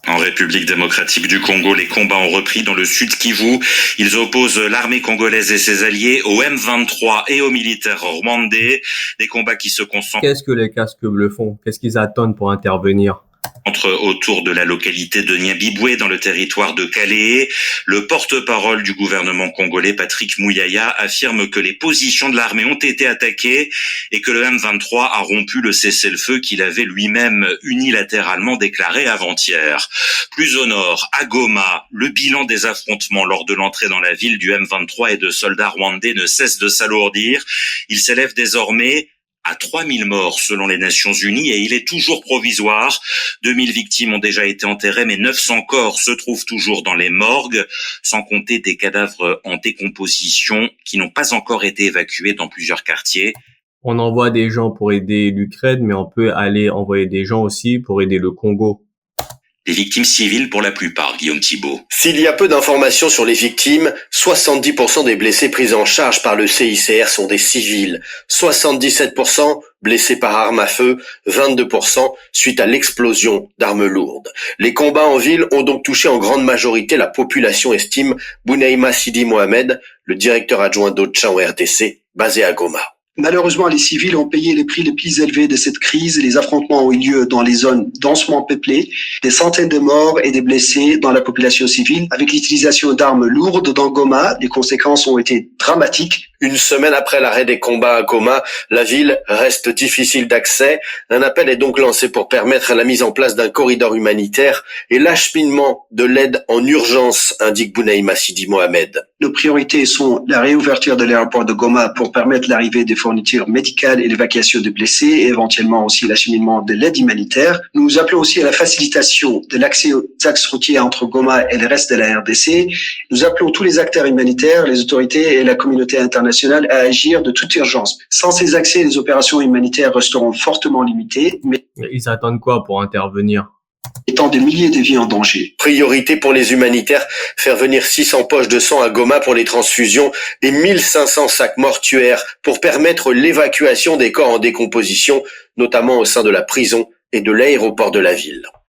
En République démocratique du Congo, les combats ont repris dans le sud Kivu. Ils opposent l'armée congolaise et ses alliés au M23 et aux militaires rwandais. Des combats qui se concentrent. Qu'est-ce que les casques bleus font? Qu'est-ce qu'ils attendent pour intervenir? Autour de la localité de Nyabibwe dans le territoire de Calais. Le porte-parole du gouvernement congolais, Patrick Mouyaya, affirme que les positions de l'armée ont été attaquées et que le M23 a rompu le cessez-le-feu qu'il avait lui-même unilatéralement déclaré avant-hier. Plus au nord, à Goma, le bilan des affrontements lors de l'entrée dans la ville du M23 et de soldats rwandais ne cesse de s'alourdir. Il s'élève désormais à 3000 morts selon les Nations Unies et il est toujours provisoire. 2000 victimes ont déjà été enterrées, mais 900 corps se trouvent toujours dans les morgues, sans compter des cadavres en décomposition qui n'ont pas encore été évacués dans plusieurs quartiers. On envoie des gens pour aider l'Ukraine, mais on peut aller envoyer des gens aussi pour aider le Congo. Des victimes civiles pour la plupart, Guillaume Thibault. S'il y a peu d'informations sur les victimes, 70% des blessés pris en charge par le CICR sont des civils. 77% blessés par arme à feu, 22% suite à l'explosion d'armes lourdes. Les combats en ville ont donc touché en grande majorité la population, estime Bounaïma Sidi Mohamed, le directeur adjoint d'OCHA en RDC, basé à Goma. Malheureusement, les civils ont payé les prix les plus élevés de cette crise. Les affrontements ont eu lieu dans les zones densément peuplées, des centaines de morts et des blessés dans la population civile. Avec l'utilisation d'armes lourdes dans Goma, les conséquences ont été dramatiques. Une semaine après l'arrêt des combats à Goma, la ville reste difficile d'accès. Un appel est donc lancé pour permettre la mise en place d'un corridor humanitaire et l'acheminement de l'aide en urgence, indique Bounaïma Sidi Mohamed. Nos priorités sont la réouverture de l'aéroport de Goma pour permettre l'arrivée des fournitures médicales et l'évacuation des blessés et éventuellement aussi l'acheminement de l'aide humanitaire. Nous appelons aussi à la facilitation de l'accès aux axes routiers entre Goma et le reste de la RDC. Nous appelons tous les acteurs humanitaires, les autorités et la communauté internationale à agir de toute urgence. Sans ces accès, les opérations humanitaires resteront fortement limitées. Mais ils attendent quoi pour intervenir? Étant des milliers de vies en danger. Priorité pour les humanitaires, faire venir 600 poches de sang à Goma pour les transfusions et 1500 sacs mortuaires pour permettre l'évacuation des corps en décomposition, notamment au sein de la prison et de l'aéroport de la ville.